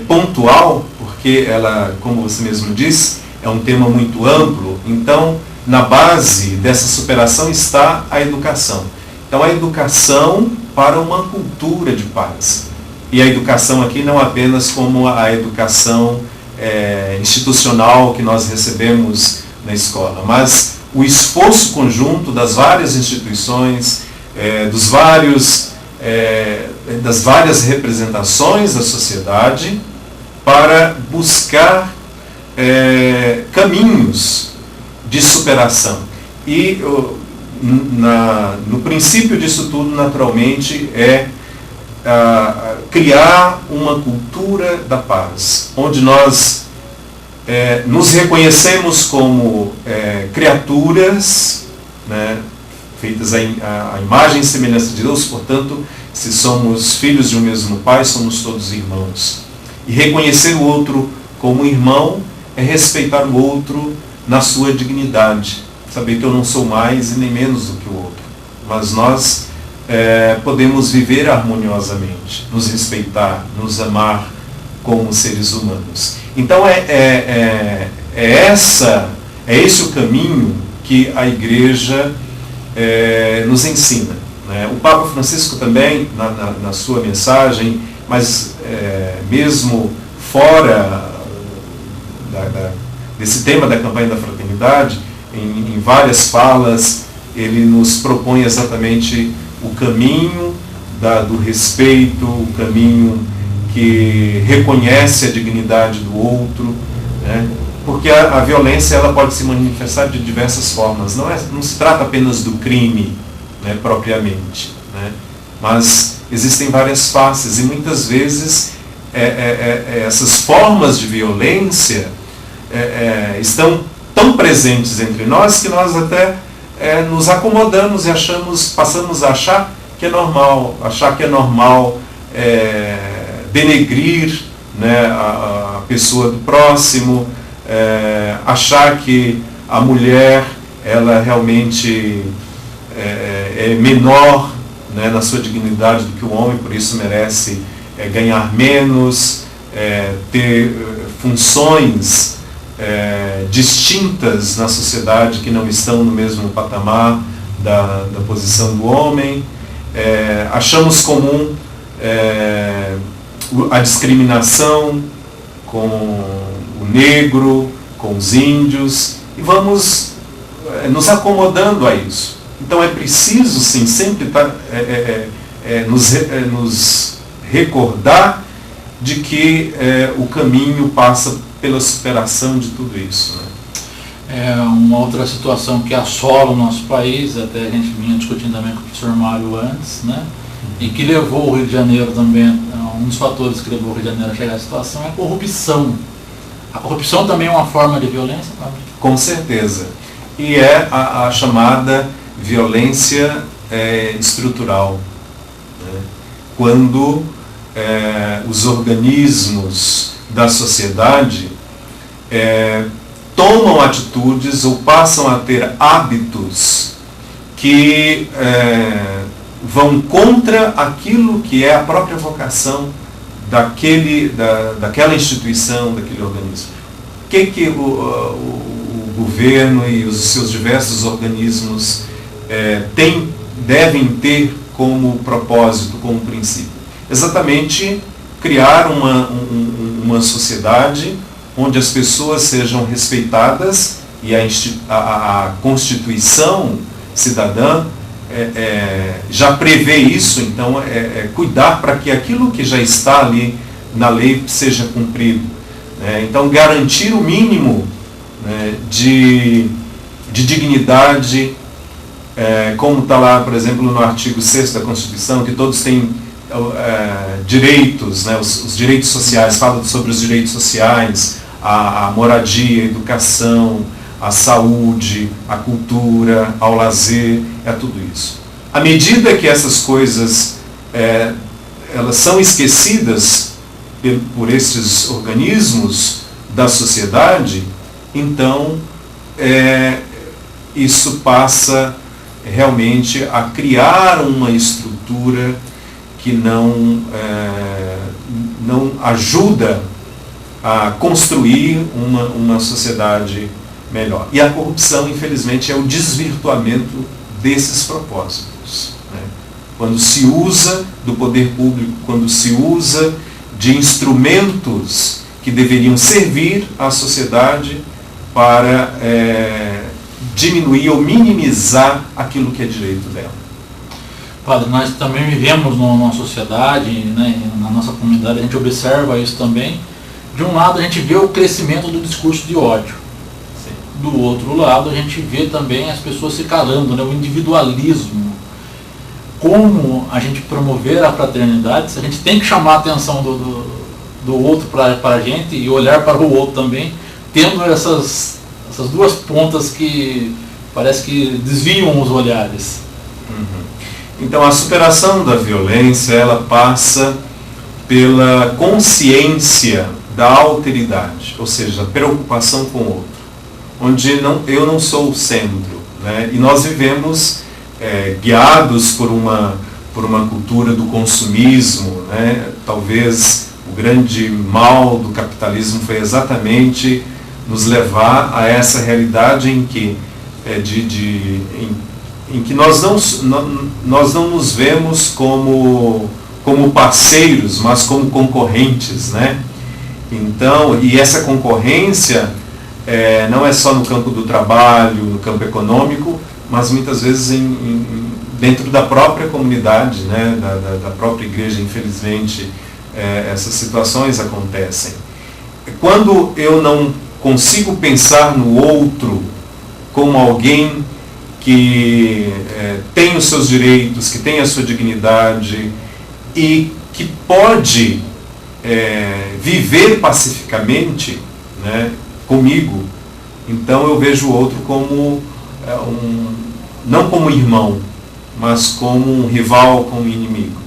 pontual, porque ela, como você mesmo disse, é um tema muito amplo. Então, na base dessa superação está a educação. Então, a educação para uma cultura de paz. E a educação aqui não apenas como a educação institucional que nós recebemos na escola, mas o esforço conjunto das várias instituições, das várias representações da sociedade para buscar caminhos de superação. E no princípio disso tudo, naturalmente, é criar uma cultura da paz, onde nós nos reconhecemos como criaturas, né, feitas à imagem e semelhança de Deus. Portanto, se somos filhos de um mesmo Pai, somos todos irmãos. E reconhecer o outro como irmão é respeitar o outro na sua dignidade. Saber que eu não sou mais e nem menos do que o outro. Mas nós podemos viver harmoniosamente, nos respeitar, nos amar como seres humanos. Então esse o caminho que a igreja nos ensina, né? O Papa Francisco também, na sua mensagem, mas mesmo fora desse tema da campanha da fraternidade, em várias falas, ele nos propõe exatamente o caminho do respeito, o caminho que reconhece a dignidade do outro, né? Porque a violência ela pode se manifestar de diversas formas. Não se trata apenas do crime, né, propriamente, né? Mas existem várias faces e muitas vezes essas formas de violência estão tão presentes entre nós que nós até nos acomodamos e passamos a achar que é normal, denegrir, né, a pessoa do próximo, achar que a mulher ela realmente é menor, né, na sua dignidade do que o homem, por isso merece ganhar menos, ter funções distintas na sociedade que não estão no mesmo patamar da posição do homem. Achamos comum a discriminação com o negro, com os índios, e vamos nos acomodando a isso. Então é preciso, sim, sempre nos recordar de que o caminho passa pela superação de tudo isso, né? É uma outra situação que assola o nosso país, até a gente vinha discutindo também com o professor Mário antes, né? E que levou o Rio de Janeiro também, um dos fatores que levou o Rio de Janeiro a chegar à situação é a corrupção. A corrupção também é uma forma de violência, Pablo? Com certeza. E é a chamada violência estrutural, né? Quando os organismos da sociedade tomam atitudes ou passam a ter hábitos que vão contra aquilo que é a própria vocação daquela instituição, daquele organismo. O que o governo e os seus diversos organismos devem ter como propósito, como princípio? Exatamente criar uma sociedade onde as pessoas sejam respeitadas e a Constituição cidadã já prevê isso, então cuidar para que aquilo que já está ali na lei seja cumprido. Então garantir o mínimo, né, de dignidade, como está lá, por exemplo, no artigo 6º da Constituição, que todos têm direitos, né, os direitos sociais, fala sobre os direitos sociais, a moradia, a educação, a saúde, a cultura, ao lazer, tudo isso. À medida que essas coisas elas são esquecidas por esses organismos da sociedade, então isso passa realmente a criar uma estrutura que não ajuda a construir uma sociedade melhor. E a corrupção, infelizmente, é o desvirtuamento desses propósitos, né? Quando se usa do poder público, quando se usa de instrumentos que deveriam servir à sociedade para diminuir ou minimizar aquilo que é direito dela. Padre, nós também vivemos numa sociedade, né, na nossa comunidade, a gente observa isso também. De um lado a gente vê o crescimento do discurso de ódio. Sim. Do outro lado a gente vê também as pessoas se calando, né, o individualismo. Como a gente promover a fraternidade, se a gente tem que chamar a atenção do outro para a gente e olhar para o outro também, tendo essas duas pontas que parece que desviam os olhares. Uhum. Então a superação da violência, ela passa pela consciência da alteridade, ou seja, a preocupação com o outro, onde eu não sou o centro, né? E nós vivemos guiados por uma cultura do consumismo, né? Talvez o grande mal do capitalismo foi exatamente nos levar a essa realidade em que em que nós não nos vemos como parceiros, mas como concorrentes, né? Então, e essa concorrência não é só no campo do trabalho, no campo econômico, mas muitas vezes dentro da própria comunidade, né? da própria igreja, infelizmente, essas situações acontecem. Quando eu não consigo pensar no outro como alguém que tem os seus direitos, que tem a sua dignidade e que pode viver pacificamente, né, comigo, então eu vejo o outro como não como irmão, mas como um rival, como um inimigo.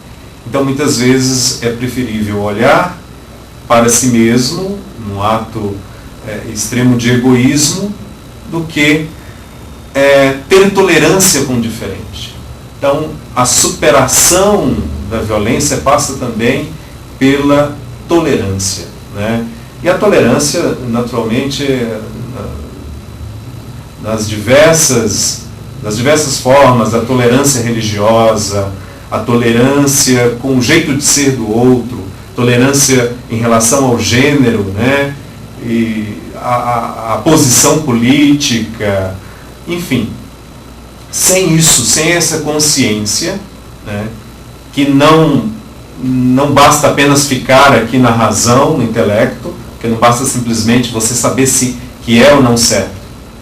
Então muitas vezes é preferível olhar para si mesmo, num ato extremo de egoísmo, do que ter tolerância com o diferente. Então, a superação da violência passa também pela tolerância, né? E a tolerância, naturalmente, nas diversas formas, a tolerância religiosa, a tolerância com o jeito de ser do outro, tolerância em relação ao gênero, né? E a posição política, enfim. Sem isso, sem essa consciência, né, que não basta apenas ficar aqui na razão, no intelecto, que não basta simplesmente você saber se que é ou não certo,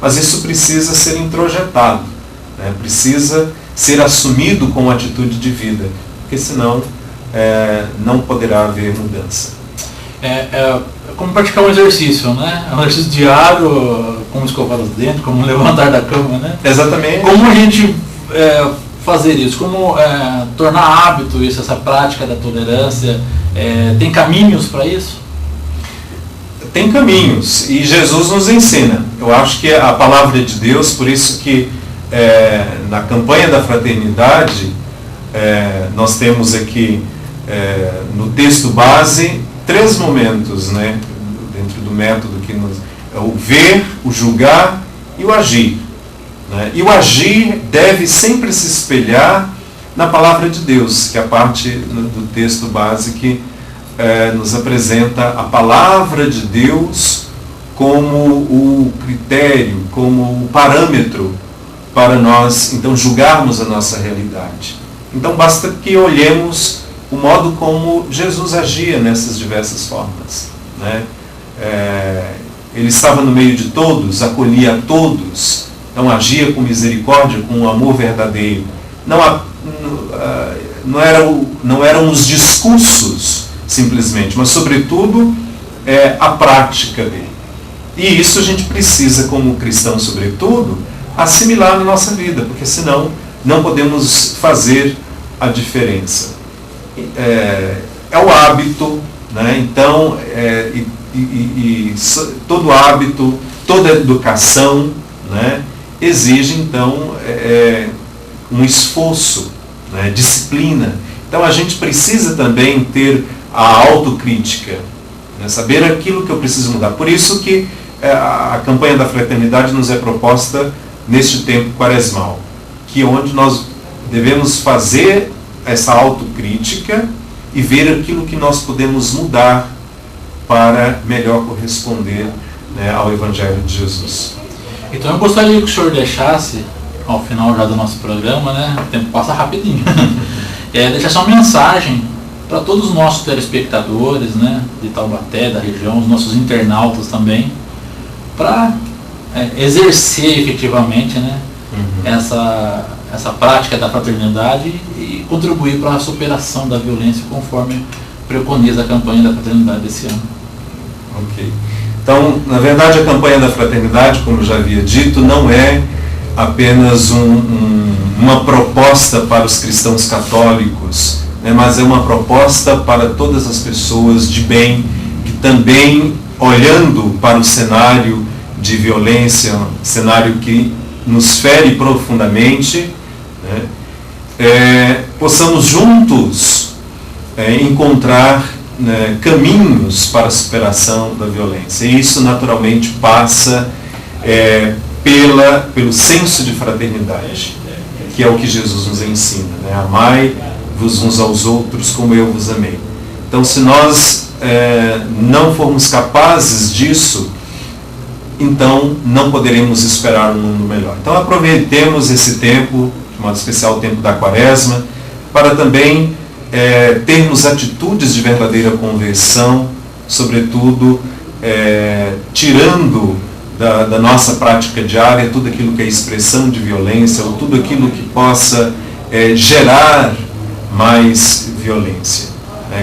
mas isso precisa ser introjetado, né, precisa ser assumido com atitude de vida, porque senão não poderá haver mudança. É como praticar um exercício, né? É um exercício diário, como escovar os dentes, como levantar da cama, né? Exatamente. Como a gente fazer isso? Como tornar hábito isso, essa prática da tolerância? Tem caminhos para isso? Tem caminhos, e Jesus nos ensina. Eu acho que a palavra de Deus, por isso que na campanha da fraternidade, nós temos aqui no texto base 3 momentos, né, dentro do método que é o ver, o julgar e o agir, né? E o agir deve sempre se espelhar na palavra de Deus, que é a parte do texto base que nos apresenta a palavra de Deus como o critério, como o parâmetro para nós, então, julgarmos a nossa realidade. Então, basta que olhemos o modo como Jesus agia nessas diversas formas, né? Ele estava no meio de todos, acolhia a todos, então agia com misericórdia, com um amor verdadeiro. Não eram os discursos simplesmente, mas sobretudo a prática dele. E isso a gente precisa, como cristão sobretudo, assimilar na nossa vida, porque senão não podemos fazer a diferença. É o hábito, né? Então, todo hábito, toda educação, né, exige então um esforço, né, disciplina. Então a gente precisa também ter a autocrítica, né, saber aquilo que eu preciso mudar. Por isso que a campanha da fraternidade nos é proposta neste tempo quaresmal, que onde nós devemos fazer essa autocrítica e ver aquilo que nós podemos mudar para melhor corresponder, né, ao Evangelho de Jesus. Então eu gostaria que o senhor deixasse, ao final já do nosso programa, né, o tempo passa rapidinho, deixasse uma mensagem para todos os nossos telespectadores, né, de Taubaté, da região, os nossos internautas também, para exercer efetivamente, né, essa prática da fraternidade e contribuir para a superação da violência conforme preconiza a campanha da fraternidade desse ano. Ok. Então, na verdade, a campanha da fraternidade, como eu já havia dito, não é apenas uma proposta para os cristãos católicos, né, mas é uma proposta para todas as pessoas de bem, que também, olhando para o cenário de violência, um cenário que nos fere profundamente, né, possamos juntos encontrar, né, caminhos para a superação da violência. E isso naturalmente passa pelo senso de fraternidade, que é o que Jesus nos ensina, né? Amai-vos uns aos outros como eu vos amei. Então, se nós não formos capazes disso, então não poderemos esperar um mundo melhor. Então aproveitemos esse tempo, de modo especial o tempo da Quaresma, para também termos atitudes de verdadeira conversão, sobretudo tirando da nossa prática diária tudo aquilo que é expressão de violência, ou tudo aquilo que possa gerar mais violência.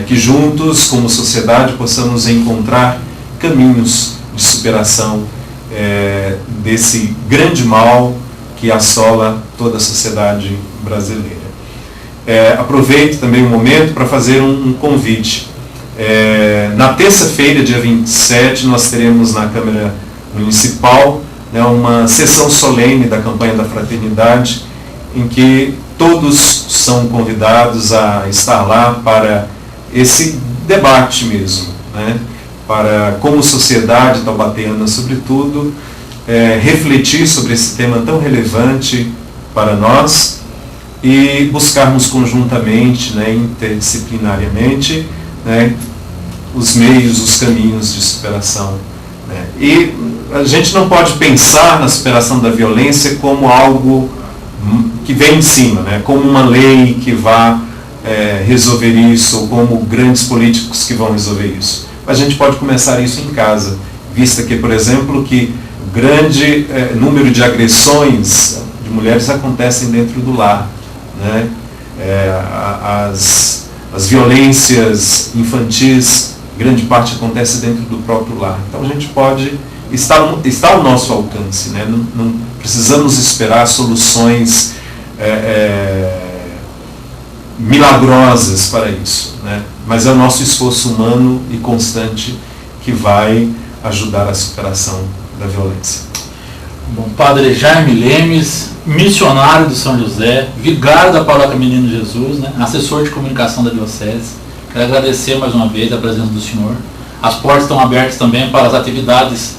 Que juntos, como sociedade, possamos encontrar caminhos de superação desse grande mal que assola toda a sociedade brasileira. Aproveito também o momento para fazer um convite. Na terça-feira, dia 27, nós teremos na Câmara Municipal, né, uma sessão solene da campanha da fraternidade, em que todos são convidados a estar lá para esse debate mesmo, né, para, como sociedade taubateana, sobretudo, refletir sobre esse tema tão relevante para nós e buscarmos conjuntamente, né, interdisciplinariamente, né, os meios, os caminhos de superação né? E a gente não pode pensar na superação da violência como algo que vem de cima, né? Como uma lei que vá resolver isso, ou como grandes políticos que vão resolver isso. Mas a gente pode começar isso em casa, vista que, por exemplo, que o grande número de agressões de mulheres acontecem dentro do lar, né? As violências infantis, grande parte acontece dentro do próprio lar. Então a gente pode, está ao nosso alcance, né? Não precisamos esperar soluções milagrosas para isso, né? Mas é o nosso esforço humano e constante que vai ajudar a superação da violência. Bom, Padre Jaime Lemes, missionário de São José, vigário da Paróquia Menino Jesus, né? Assessor de comunicação da Diocese. Quero agradecer mais uma vez a presença do senhor. As portas estão abertas também para as atividades,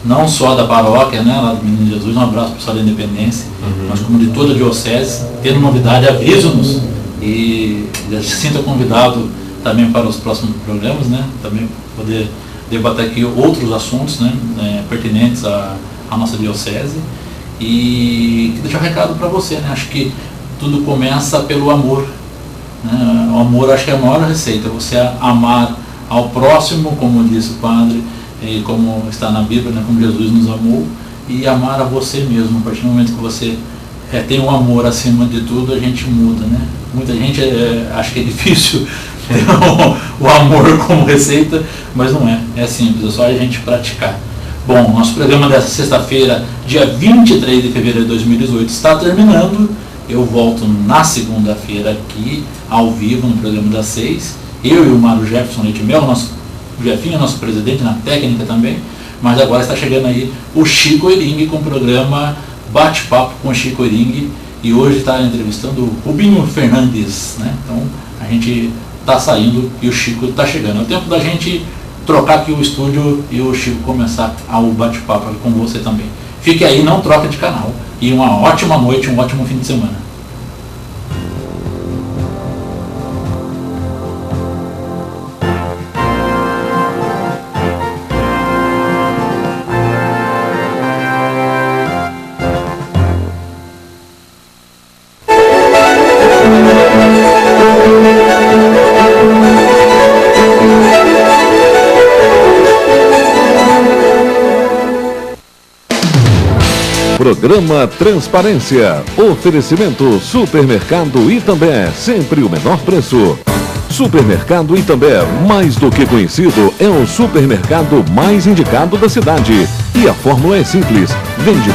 não só da paróquia, né, lá do Menino Jesus. Um abraço para o pessoal da Independência, mas como de toda a Diocese. Tendo novidade, avise-nos e se sinta convidado também para os próximos programas, né? Também poder debater aqui outros assuntos, né, pertinentes à nossa Diocese. E deixar um recado para você, né? Acho que tudo começa pelo amor, né? O amor, acho que é a maior receita, você amar ao próximo, como disse o Padre, e como está na Bíblia, né? Como Jesus nos amou, e amar a você mesmo. A partir do momento que você tem um amor acima de tudo, a gente muda, né? Muita gente acha que é difícil ter o amor como receita, mas não é, é simples, é só a gente praticar. Bom, nosso programa dessa sexta-feira, dia 23 de fevereiro de 2018, está terminando. Eu volto na segunda-feira aqui, ao vivo, no programa das 6. Eu e o Mário Jefferson Leite Mel, o Jefinho, nosso presidente na técnica também. Mas agora está chegando aí o Chico Ering com o programa Bate-Papo com o Chico Ering. E hoje está entrevistando o Rubinho Fernandes, né? Então a gente está saindo e o Chico está chegando. É o tempo da gente trocar aqui o estúdio e o Chico começar o bate-papo com você também. Fique aí, não troca de canal. E uma ótima noite, um ótimo fim de semana. Programa Transparência. Oferecimento Supermercado Itambé, sempre o menor preço. Supermercado Itambé, mais do que conhecido, é o supermercado mais indicado da cidade. E a fórmula é simples: vende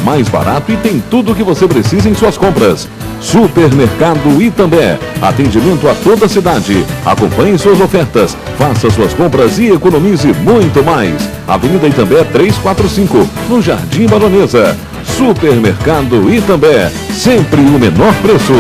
mais barato e tem tudo o que você precisa em suas compras. Supermercado Itambé, atendimento a toda a cidade. Acompanhe suas ofertas, faça suas compras e economize muito mais. Avenida Itambé 345, no Jardim Baronesa. Supermercado Itambé, sempre o menor preço.